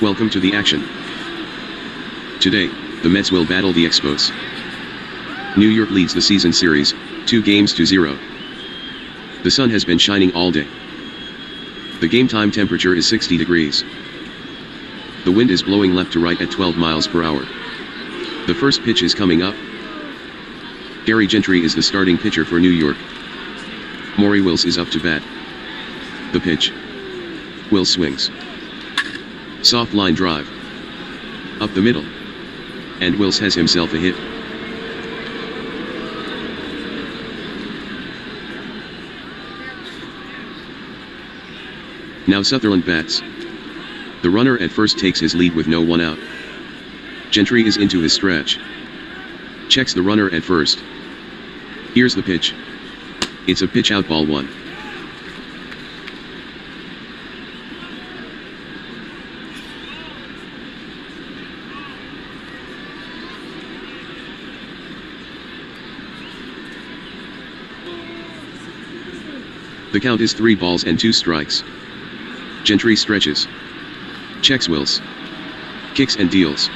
Welcome to the action. Today, the Mets will battle the Expos. New York leads the season series, 2-0. The sun has been shining all day. The game time temperature is 60 degrees. The wind is blowing left to right at 12 miles per hour. The first pitch is coming up. Gary Gentry is the starting pitcher for New York. Maury Wills is up to bat. The pitch. Wills swings. Soft line drive. Up the middle. And Wills has himself a hit. Now Sutherland bats. The runner at first takes his lead with no one out. Gentry is into his stretch. Checks the runner at first. Here's the pitch. It's a pitch out, ball one. The count is 3 balls and 2 strikes. Gentry stretches. Checks Wills. Kicks and deals.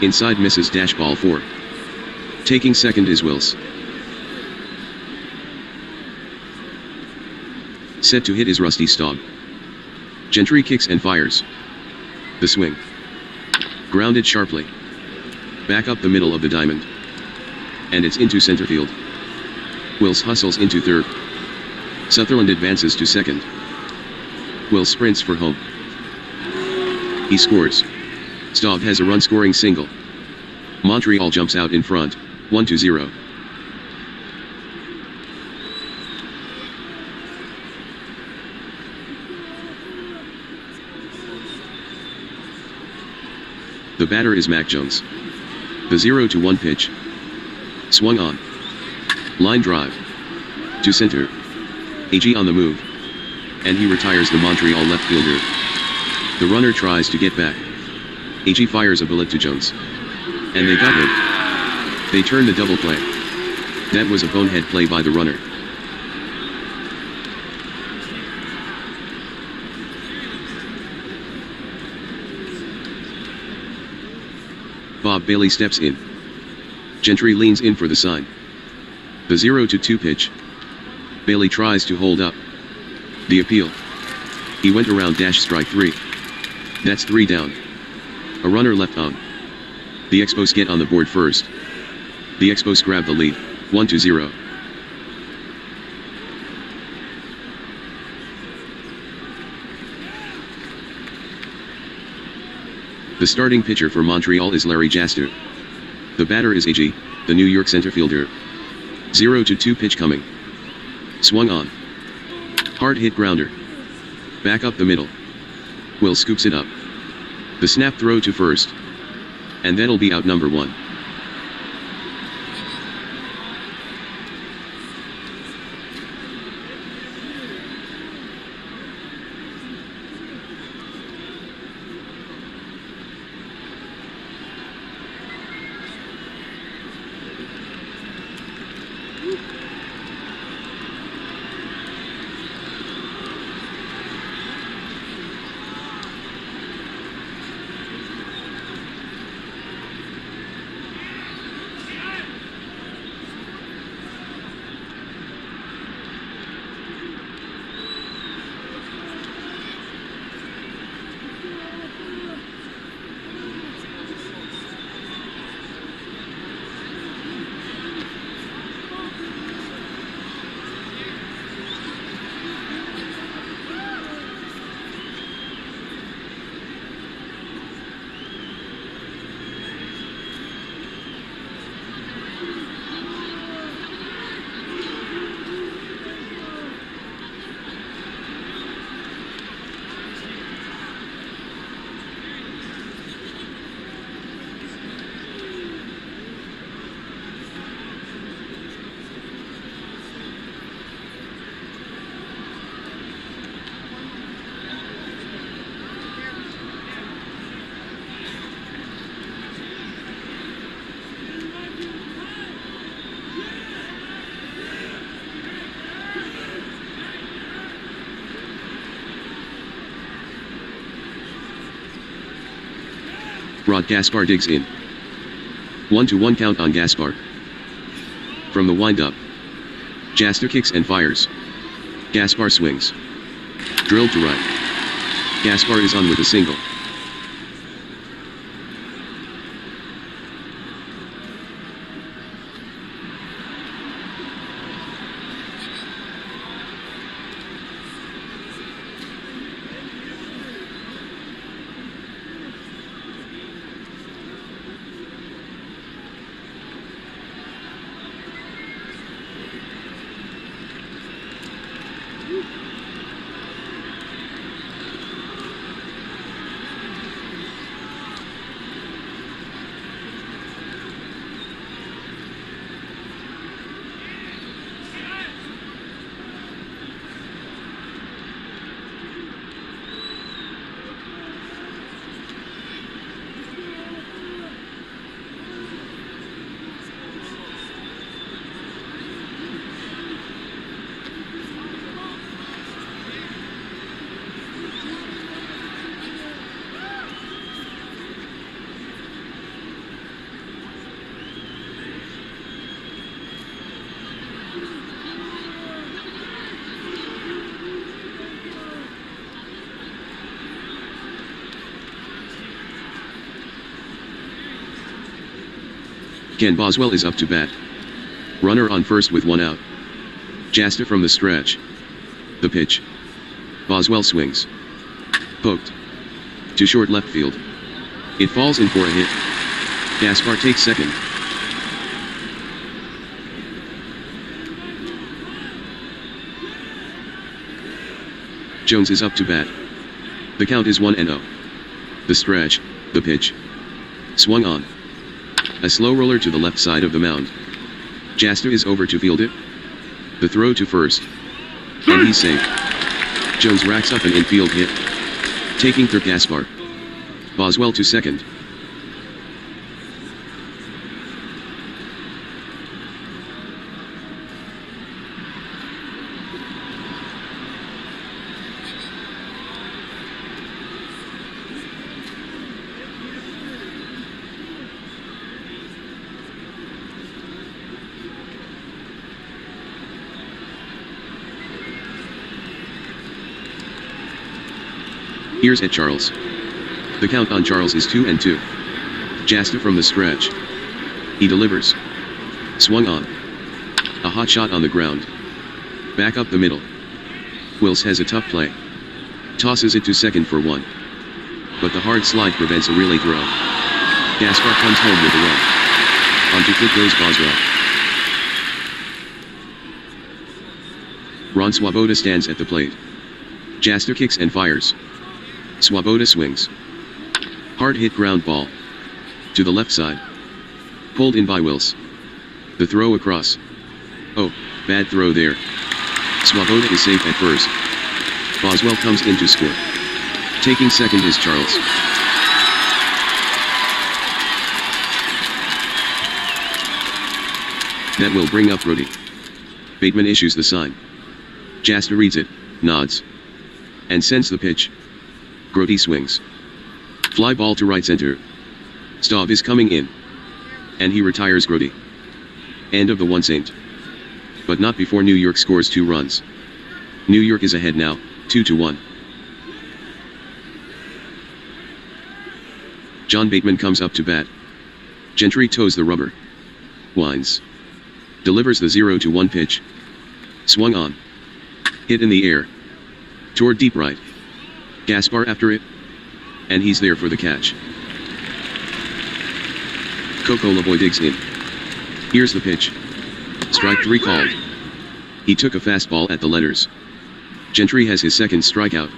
Inside misses, ball 4. Taking second is Wills. Set to hit is Rusty Staub. Gentry kicks and fires. The swing. Grounded sharply. Back up the middle of the diamond. And it's into center field. Wills hustles into third. Sutherland advances to second. Wills sprints for home. He scores. Staub has a run-scoring single. Montreal jumps out in front, 1-0. The batter is Mac Jones. The 0-1 pitch. Swung on. Line drive. To center. AG on the move. And he retires the Montreal left fielder. The runner tries to get back. AG fires a bullet to Jones. And they got him. They turn the double play. That was a bonehead play by the runner. Bob Bailey steps in. Gentry leans in for the sign. The 0-2 pitch. Bailey tries to hold up. The appeal. He went around, strike 3. That's 3 down. A runner left on. The Expos get on the board first. The Expos grab the lead, 1-0. The starting pitcher for Montreal is Larry Jaster. The batter is AG, the New York center fielder. 0-2 pitch coming. Swung on. Hard hit grounder. Back up the middle. Will scoops it up. The snap throw to first. And that'll be out number 1. Rod Gaspar digs in. 1-1 count on Gaspar. From the wind-up. Jasper kicks and fires. Gaspar swings. Drilled to right. Gaspar is on with a single. Ken Boswell is up to bat. Runner on first with 1 out. Jasper from the stretch. The pitch. Boswell swings. Poked. To short left field. It falls in for a hit. Gaspar takes second. Jones is up to bat. The count is 1-0. The stretch. The pitch. Swung on. A slow roller to the left side of the mound. Jasper is over to field it. The throw to first. And he's safe. Jones racks up an infield hit. Taking third Gaspar. Boswell to second. Here's at Charles. The count on Charles is 2-2. Jasper from the stretch. He delivers. Swung on. A hot shot on the ground. Back up the middle. Wills has a tough play. Tosses it to second for 1. But the hard slide prevents a relay throw. Gaspar comes home with a run. On to fifth goes Boswell. Ron Swoboda stands at the plate. Jasper kicks and fires. Swoboda swings. Hard hit ground ball. To the left side. Pulled in by Wills. The throw across. Oh, bad throw there. Swoboda is safe at first. Boswell comes in to score. Taking second is Charles. That will bring up Brody. Bateman issues the sign. Jasper reads it, nods. And sends the pitch. Grody swings. Fly ball to right center. Staub is coming in. And he retires Grody. End of the 1 Saint. But not before New York scores 2 runs. New York is ahead now, 2-1. John Bateman comes up to bat. Gentry toes the rubber. Winds. Delivers the 0-1 pitch. Swung on. Hit in the air. Toward deep right. Gaspar after it. And he's there for the catch. Coco Lavoie digs in. Here's the pitch. Strike 3 called. He took a fastball at the letters. Gentry has his second strikeout.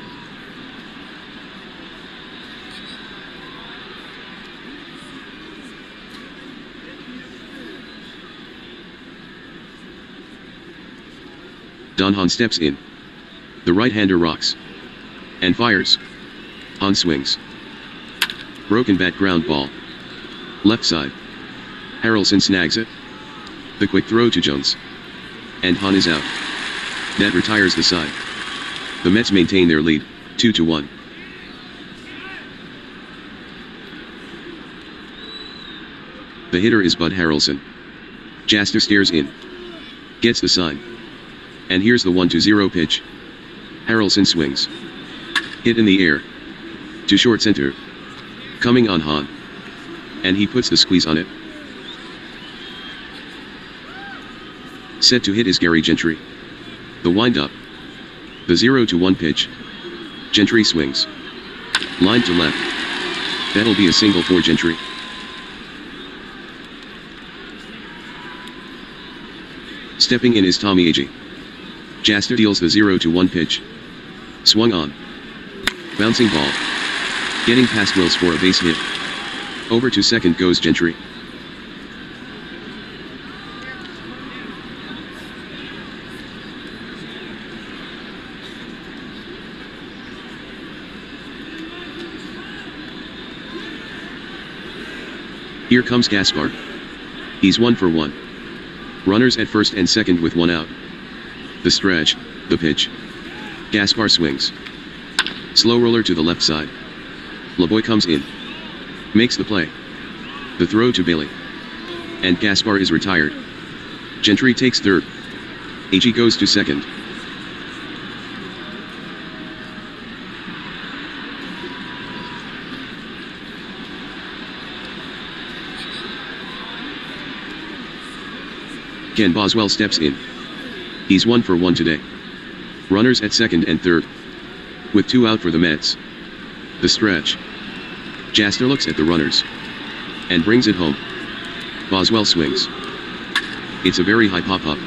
Don Hahn steps in. The right-hander rocks. And fires. Hahn swings. Broken bat ground ball. Left side. Harrelson snags it. The quick throw to Jones. And Hahn is out. That retires the side. The Mets maintain their lead, 2-1. The hitter is Bud Harrelson. Jaster stares in. Gets the sign. And here's the 1-0 pitch. Harrelson swings. Hit in the air. To short center. Coming on Hahn. And he puts the squeeze on it. Set to hit is Gary Gentry. The wind-up. The 0-1 pitch. Gentry swings. Line to left. That'll be a single for Gentry. Stepping in is Tommy Agee. Jaster deals the 0-1 pitch. Swung on. Bouncing ball. Getting past Wills for a base hit. Over to second goes Gentry. Here comes Gaspar. He's 1 for 1. Runners at first and second with 1 out. The stretch, the pitch. Gaspar swings. Slow roller to the left side. LeBoy comes in. Makes the play. The throw to Bailey. And Gaspar is retired. Gentry takes third. Agee goes to second. Ken Boswell steps in. He's 1 for 1 today. Runners at second and third. With 2 out for the Mets. The stretch. Jaster looks at the runners. And brings it home. Boswell swings. It's a very high pop-up.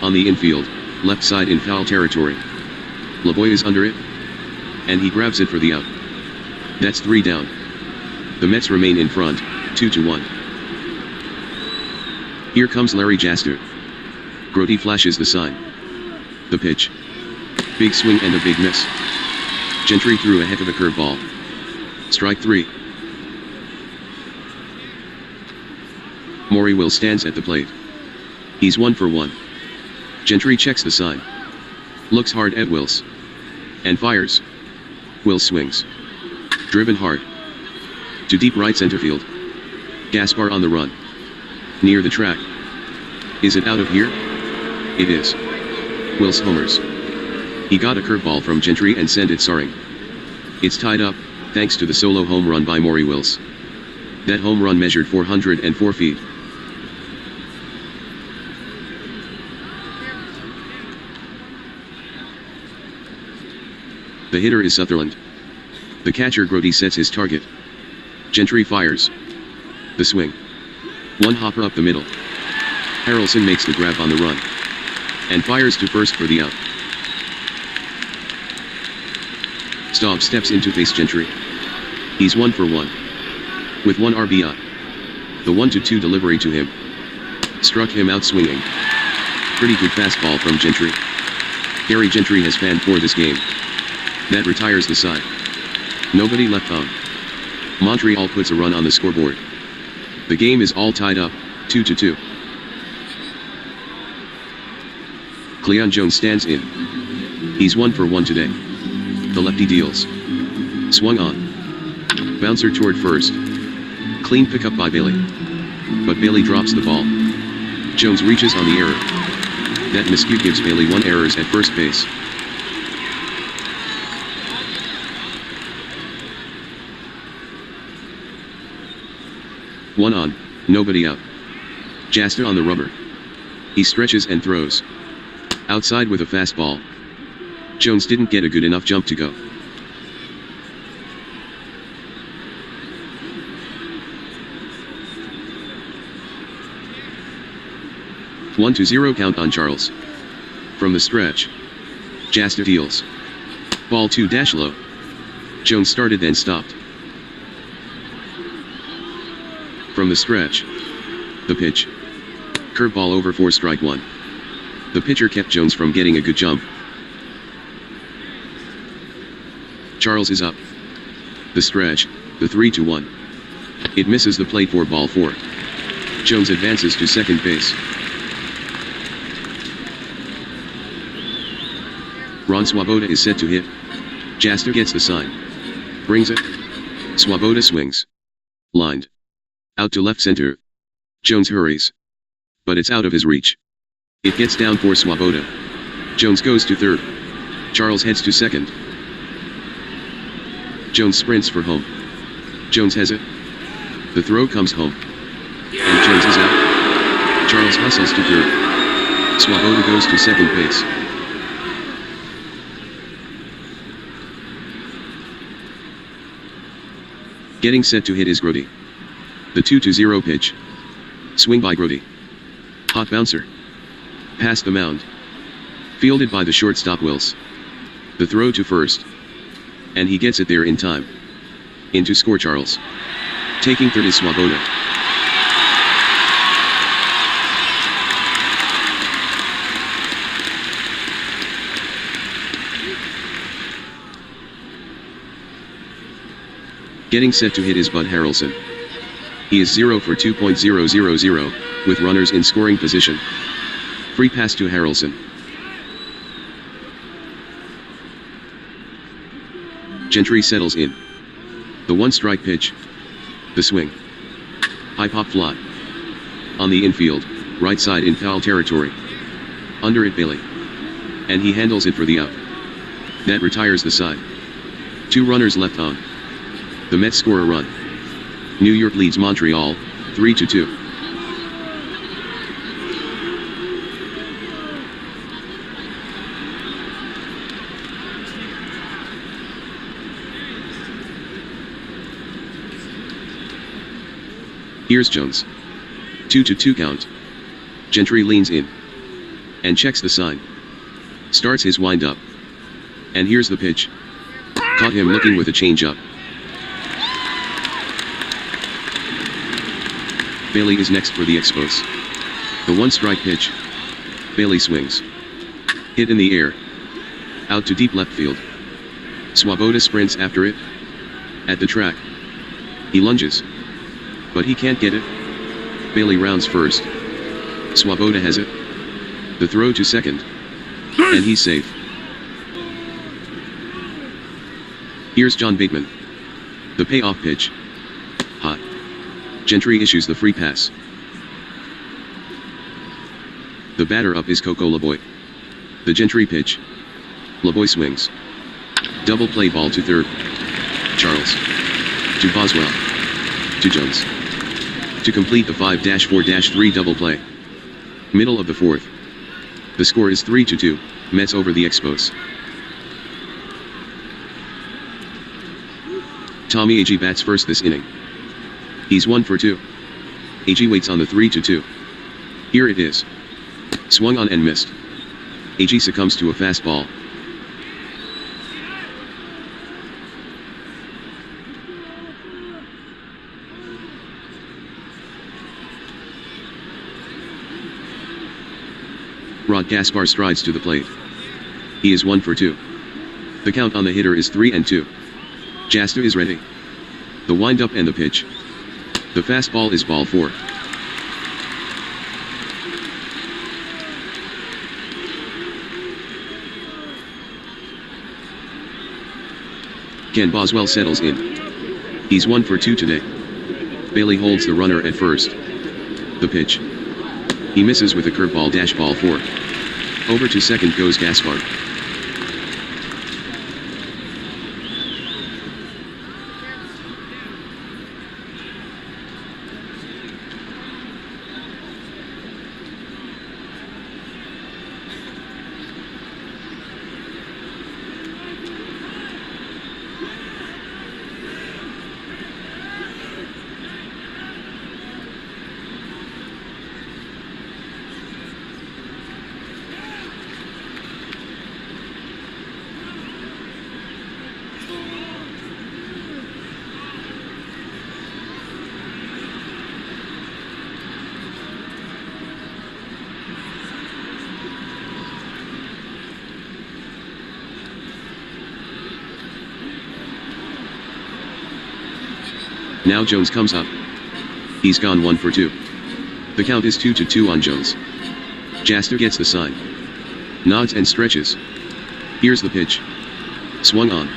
On the infield, left side in foul territory. LeBoy is under it. And he grabs it for the out. That's 3 down. The Mets remain in front, 2-1. Here comes Larry Jaster. Grote flashes the sign. The pitch. Big swing and a big miss. Gentry threw a heck of a curveball. Strike 3. Maury Wills stands at the plate. He's 1 for 1. Gentry checks the sign. Looks hard at Wills. And fires. Wills swings. Driven hard. To deep right center field. Gaspar on the run. Near the track. Is it out of here? It is. Wills homers. He got a curveball from Gentry and sent it soaring. It's tied up, thanks to the solo home run by Maury Wills. That home run measured 404 feet. The hitter is Sutherland. The catcher Grote sets his target. Gentry fires. The swing. 1 hopper up the middle. Harrelson makes the grab on the run. And fires to first for the out. Staub steps in to face Gentry. He's 1 for 1. With 1 RBI. The 1-2 delivery to him. Struck him out swinging. Pretty good fastball from Gentry. Gary Gentry has fanned for this game. That retires the side. Nobody left on. Montreal puts a run on the scoreboard. The game is all tied up, 2-2. Cleon Jones stands in. He's 1 for 1 today. The lefty deals. Swung on. Bouncer toward first. Clean pickup by Bailey. But Bailey drops the ball. Jones reaches on the error. That miscue gives Bailey 1 errors at first base. One on, nobody out. Jaster on the rubber. He stretches and throws. Outside with a fastball. Jones didn't get a good enough jump to go. One to 0 count on Charles. From the stretch. Jaster deals. Ball 2 low. Jones started then stopped. From the stretch. The pitch. Curveball over for strike 1. The pitcher kept Jones from getting a good jump. Charles is up. The stretch, the 3-1. It misses the plate for ball 4. Jones advances to second base. Ron Swoboda is set to hit. Jaster gets the sign. Brings it. Swoboda swings. Lined. Out to left center. Jones hurries. But it's out of his reach. It gets down for Swoboda. Jones goes to third. Charles heads to second. Jones sprints for home. Jones has it. The throw comes home. And Jones is out. Charles hustles to third. Swoboda goes to second base. Getting set to hit is Grody. The 2-0 pitch. Swing by Grody. Hot bouncer. Past the mound. Fielded by the shortstop Wills. The throw to first. And he gets it there in time. In to score Charles. Taking third is Swoboda. Getting set to hit is Bud Harrelson. He is 0 for 2.000, with runners in scoring position. Free pass to Harrelson. Gentry settles in. The one-strike pitch. The swing. High pop fly. On the infield, right side in foul territory. Under it Bailey. And he handles it for the out. That retires the side. 2 runners left on. The Mets score a run. New York leads Montreal, 3-2. Here's Jones. 2-2 count. Gentry leans in. And checks the sign. Starts his wind-up. And here's the pitch. Caught him looking with a change-up. Bailey is next for the Expos. The one-strike pitch. Bailey swings. Hit in the air. Out to deep left field. Swoboda sprints after it. At the track. He lunges. But he can't get it. Bailey rounds first. Swoboda has it. The throw to second. And he's safe. Here's John Bateman. The payoff pitch. Hot. Gentry issues the free pass. The batter up is Coco LeBoy. The Gentry pitch. LeBoy swings. Double play ball to third. Charles. To Boswell. To Jones. To complete the 5-4-3 double play. Middle of the fourth. The score is 3-2, Mets over the Expos. Tommy Agee bats first this inning. He's 1 for 2. Agee waits on the 3-2. Here it is. Swung on and missed. Agee succumbs to a fastball. Rod Gaspar strides to the plate. He is 1 for 2. The count on the hitter is 3-2. Jasta is ready. The wind-up and the pitch. The fastball is ball 4. Ken Boswell settles in. He's 1 for 2 today. Bailey holds the runner at first. The pitch. He misses with a curveball - ball 4. Over to second goes Gaspar. Now Jones comes up. He's gone 1 for 2. The count is 2-2 on Jones. Jasta gets the sign. Nods and stretches. Here's the pitch. Swung on.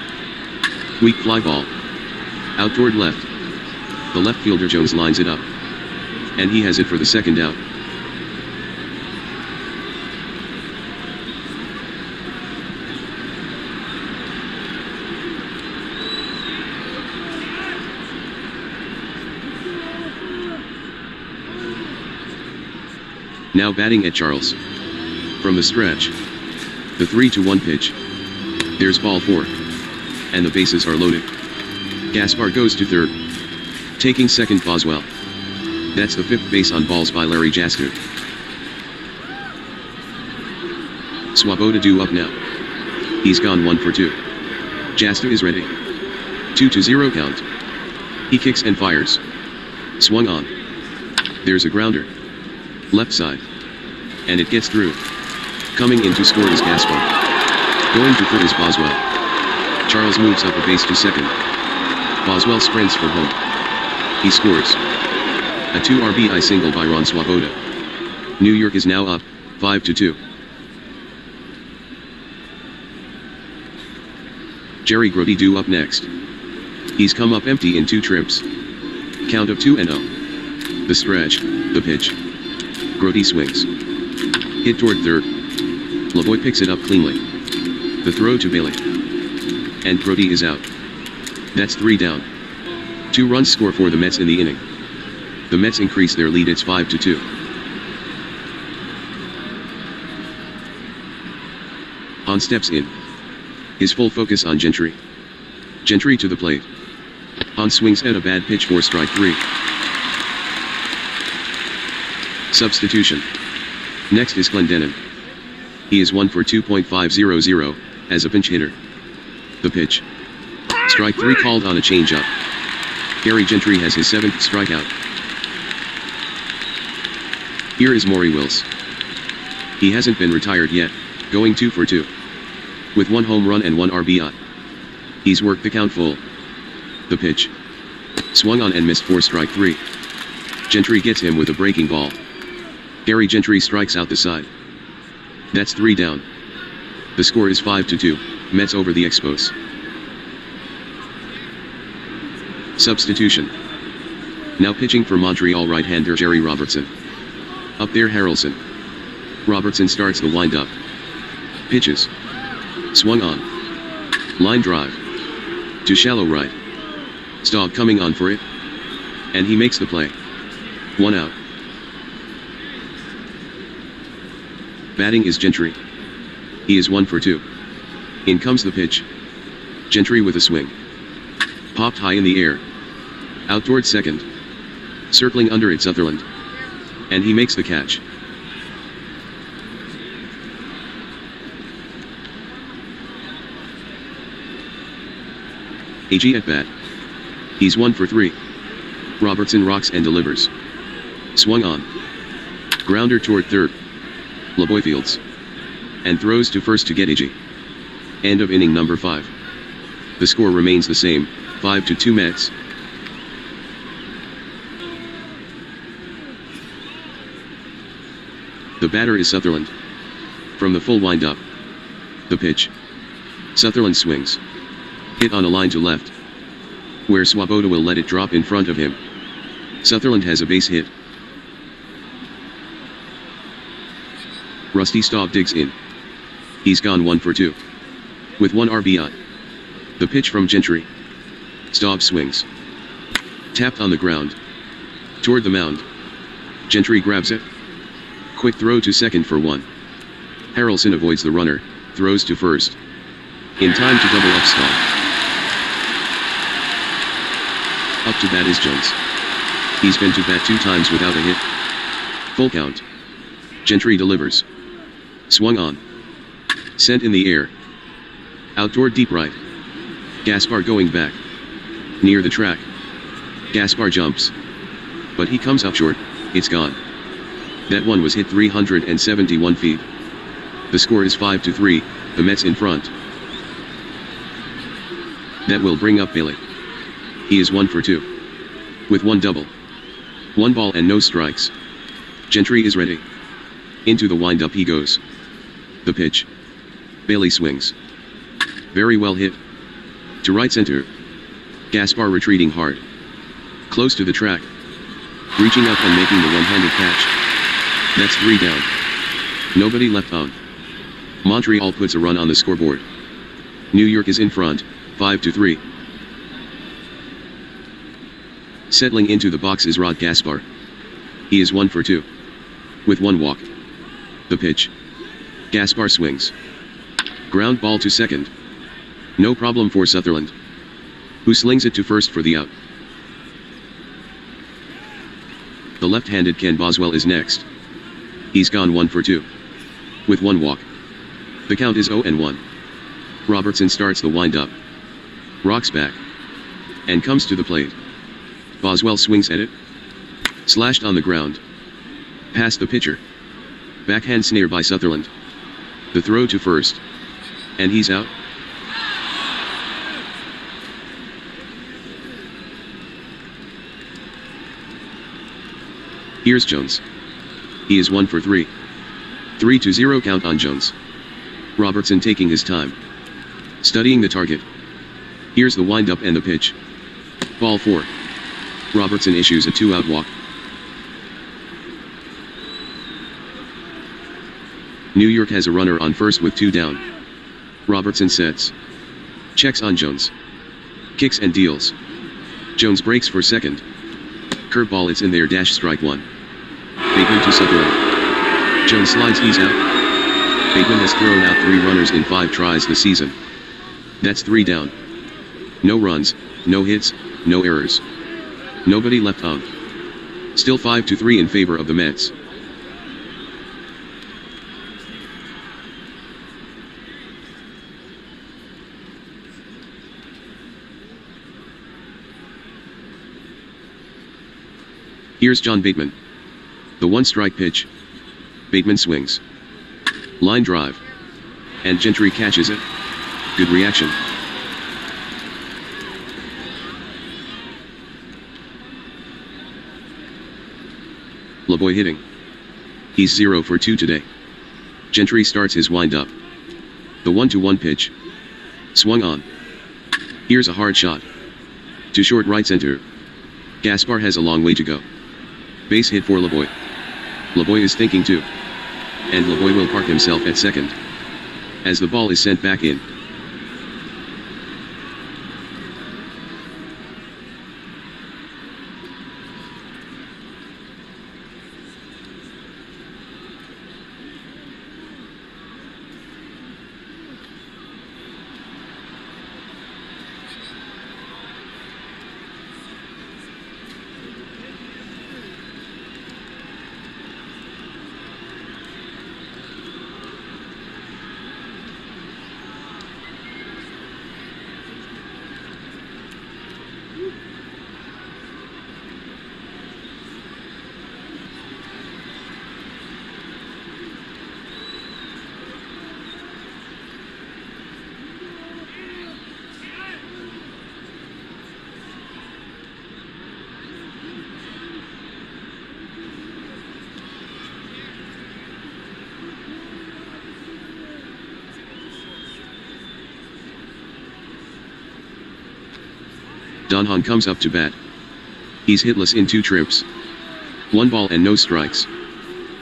Weak fly ball. Out toward left. The left fielder Jones lines it up. And he has it for the second out. Now batting at Charles. From the stretch. The 3-1 pitch. There's ball 4. And the bases are loaded. Gaspar goes to third. Taking second Boswell. That's the 5th base on balls by Larry Jaster. Swoboda due up now. He's gone 1 for 2. Jaster is ready. 2-0 count. He kicks and fires. Swung on. There's a grounder. Left side. And it gets through. Coming in to score is Gaspar. Going to third is Boswell. Charles moves up a base to second. Boswell sprints for home. He scores. A 2 RBI single by Ron Swoboda. New York is now up, 5-2. Jerry Grote due up next. He's come up empty in 2 trips. Count of 2-0. The stretch, the pitch. Grote swings. Hit toward third. Lavoie picks it up cleanly. The throw to Bailey. And Grote is out. That's 3 down. 2 runs score for the Mets in the inning. The Mets increase their lead, it's 5-2. Hahn steps in. His full focus on Gentry. Gentry to the plate. Hahn swings at a bad pitch for strike 3. Substitution. Next is Clendenin. He is 1 for 2.500 as a pinch hitter. The pitch. Strike 3 called on a changeup. Gary Gentry has his 7th strikeout. Here is Maury Wills. He hasn't been retired yet, going 2 for 2. With 1 home run and 1 RBI. He's worked the count full. The pitch. Swung on and missed for strike 3. Gentry gets him with a breaking ball. Gary Gentry strikes out the side. That's 3 down. The score is 5-2, Mets over the Expos. Substitution. Now pitching for Montreal right-hander Jerry Robertson. Up there Harrelson. Robertson starts the wind-up. Pitches. Swung on. Line drive. To shallow right. Staub coming on for it. And he makes the play. 1 out. Batting is Gentry. He is 1 for 2. In comes the pitch. Gentry with a swing. Popped high in the air. Out toward second. Circling under it Sutherland. And he makes the catch. AG at bat. He's 1 for 3. Robertson rocks and delivers. Swung on. Grounder toward third. Lavoie fields. And throws to first to get AG. End of inning number 5. The score remains the same, 5-2 Mets. The batter is Sutherland. From the full wind-up. The pitch. Sutherland swings. Hit on a line to left. Where Swoboda will let it drop in front of him. Sutherland has a base hit. Rusty Staub digs in. He's gone 1 for 2. With 1 RBI. The pitch from Gentry. Staub swings. Tapped on the ground. Toward the mound. Gentry grabs it. Quick throw to second for 1. Harrelson avoids the runner, throws to first. In time to double up Staub. Up to bat is Jones. He's been to bat 2 times without a hit. Full count. Gentry delivers. Swung on. Sent in the air. Out toward deep right. Gaspar going back. Near the track. Gaspar jumps. But he comes up short, it's gone. That one was hit 371 feet. The score is 5-3, the Mets in front. That will bring up Bailey. He is 1 for 2. With 1 double. 1 ball and no strikes. Gentry is ready. Into the wind-up he goes. The pitch. Bailey swings. Very well hit. To right center. Gaspar retreating hard. Close to the track. reaching up and making the one-handed catch. That's 3 down. Nobody left on. Montreal puts a run on the scoreboard. New York is in front, 5-3. Settling into the box is Rod Gaspar. He is 1 for 2. With 1 walk. The pitch. Gaspar swings. Ground ball to second. No problem for Sutherland, who slings it to first for the out. The left-handed Ken Boswell is next. He's gone 1 for 2. With 1 walk. The count is 0-1. Robertson starts the wind-up. Rocks back. And comes to the plate. Boswell swings at it. Slashed on the ground. Past the pitcher. Backhand snare by Sutherland. The throw to first. And he's out. Here's Jones. He is 1 for 3. 3-0 count on Jones. Robertson taking his time. Studying the target. Here's the wind-up and the pitch. Ball 4. Robertson issues a 2-out walk. New York has a runner on first with 2 down. Robertson sets. Checks on Jones. Kicks and deals. Jones breaks for second. Curveball, it's in there. Strike 1. Bateman to Sutherland. Jones slides, he's out. Bateman has thrown out 3 runners in 5 tries this season. That's 3 down. No runs, no hits, no errors. Nobody left on. Still 5-3 in favor of the Mets. Here's John Bateman. The 1-strike pitch. Bateman swings. Line drive. And Gentry catches it. Good reaction. LeBoy hitting. He's 0 for 2 today. Gentry starts his wind-up. The 1-1 pitch. Swung on. Here's a hard shot. To short right center. Gaspar has a long way to go. Base hit for LeBoy. LeBoy is thinking too. And LeBoy will park himself at second. As the ball is sent back in. Don Hahn comes up to bat. He's hitless in 2 trips. 1 ball and no strikes.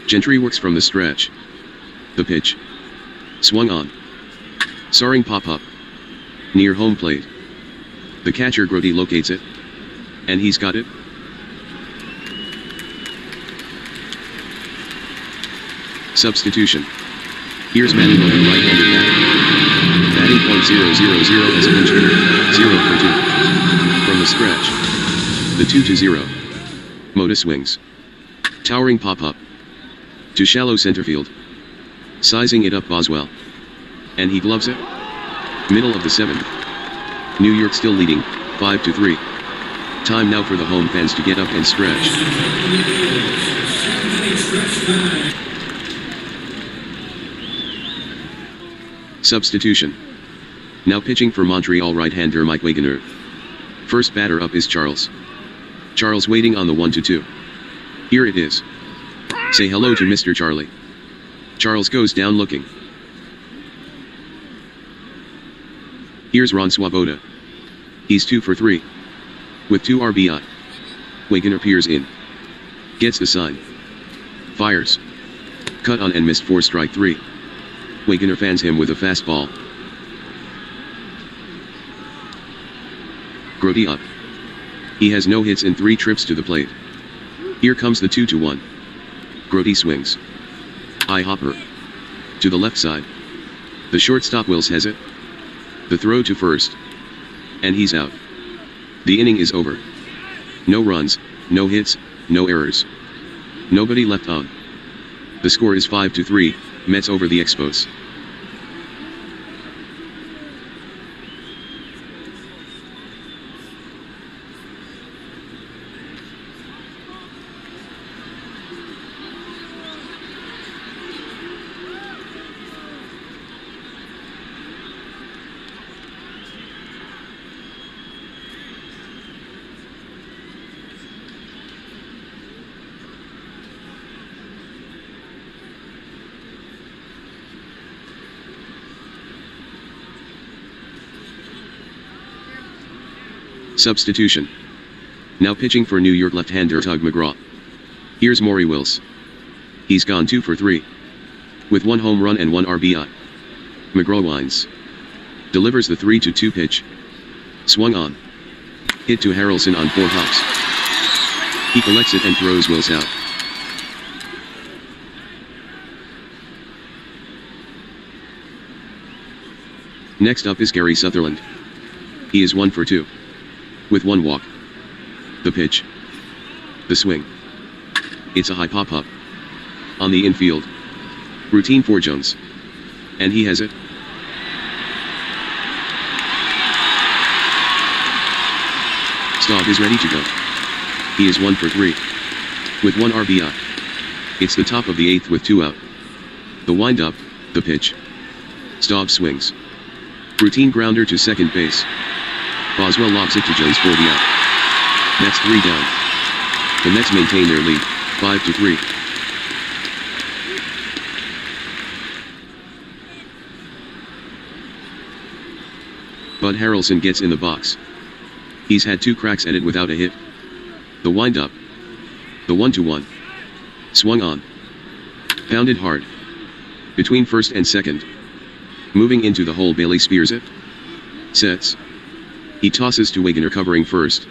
Gentry works from the stretch. The pitch. Swung on. Soaring pop-up. Near home plate. The catcher Grody locates it. And he's got it. Substitution. Here's Manny Moda, right-handed batter. Batting point .000 as a pinch hitter. 0 for 2. From the stretch. The 2-0. Moda swings. Towering pop-up. To shallow center field. Sizing it up Boswell. And he gloves it. Middle of the 7th. New York still leading, 5-3. Time now for the home fans to get up and stretch. Substitution. Now pitching for Montreal right-hander Mike Wagoner. First batter up is Charles. Charles waiting on the 1-2. Here it is. Say hello to Mr. Charlie. Charles goes down looking. Here's Ron Swoboda. He's 2 for 3. With 2 RBI. Wagoner peers in. Gets the sign. Fires. Cut on and missed for strike 3. Wegener fans him with a fastball. Grote up. He has no hits in 3 trips to the plate. Here comes the 2-1. Grote swings. High hopper. To the left side. The shortstop Wills has it. The throw to first. And he's out. The inning is over. No runs, no hits, no errors. Nobody left on. The score is 5-3, Mets over the Expos. Substitution. Now pitching for New York left-hander Tug McGraw. Here's Maury Wills. He's gone 2 for 3. With 1 home run and 1 RBI. McGraw winds. Delivers the 3-2 pitch. Swung on. Hit to Harrelson on 4 hops. He collects it and throws Wills out. Next up is Gary Sutherland. He is 1 for 2. With 1 walk. The pitch. The swing. It's a high pop-up. On the infield. Routine for Jones. And he has it. Staub is ready to go. He is 1 for 3. With 1 RBI. It's the top of the 8th with 2 out. The wind-up, the pitch. Staub swings. Routine grounder to second base. Boswell lobs it to Jones for the out. That's 3 down. The Mets maintain their lead, 5-3. Bud Harrelson gets in the box. He's had 2 cracks at it without a hit. The wind-up. The 1-1. Swung on. Pounded hard. Between first and second. Moving into the hole, Bailey spears it. Sets. He tosses to Wegener covering first.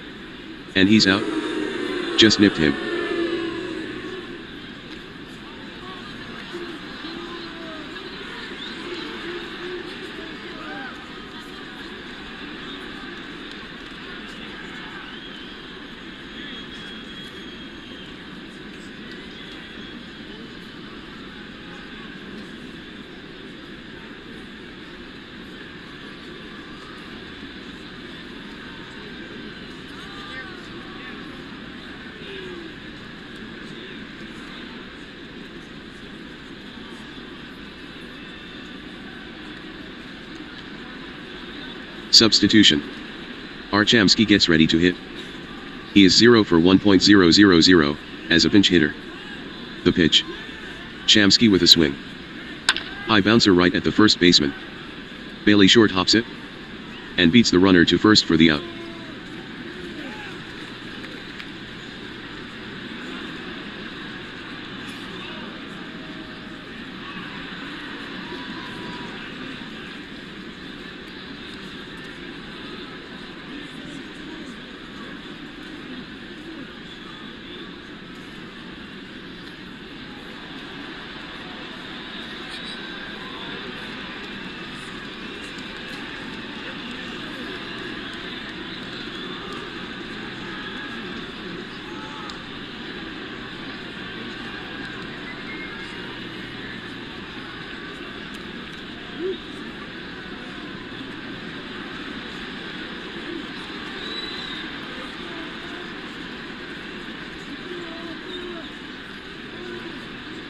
And he's out. Just nipped him. Substitution. Archamsky gets ready to hit. He is 0 for 1.000 as a pinch hitter. The pitch. Shamsky with a swing. High bouncer right at the first baseman. Bailey short hops it. And beats the runner to first for the out.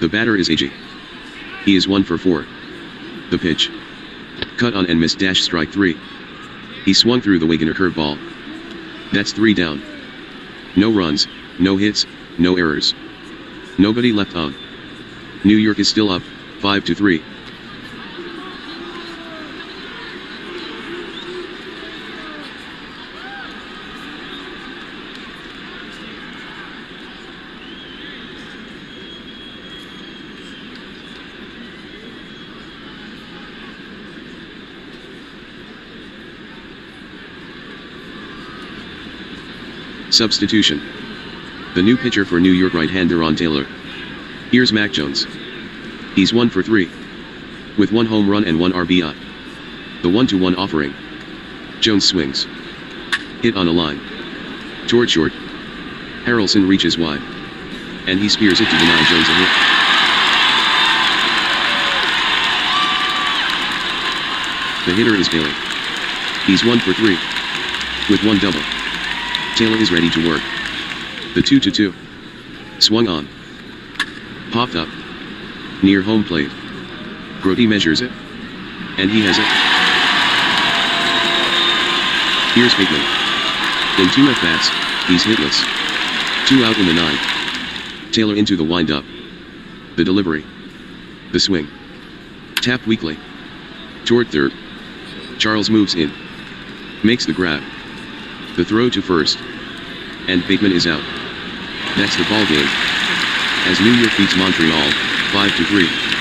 The batter is AG. He is 1 for 4. The pitch. Cut on and missed -- strike 3. He swung through the Wegener curveball. That's 3 down. No runs, no hits, no errors. Nobody left on. New York is still up, 5-3. Substitution. The new pitcher for New York, right-hander on Taylor. Here's Mac Jones. He's 1 for 3. With 1 home run and 1 RBI. The 1-2-1 offering. Jones swings. Hit on a line. Toward short. Harrelson reaches wide. And he spears it to deny Jones a hit. The hitter is Bailey. He's 1 for 3. With 1 double. Taylor is ready to work. The 2-2. Swung on. Popped up. Near home plate. Grody measures it. And he has it. Here's Bateman. In 2 at-bats, he's hitless. 2 out in the 9. Taylor into the windup. The delivery. The swing. Tapped weakly. Toward third. Charles moves in. Makes the grab. The throw to first. And Bateman is out. That's the ball game. As New York beats Montreal, 5-3.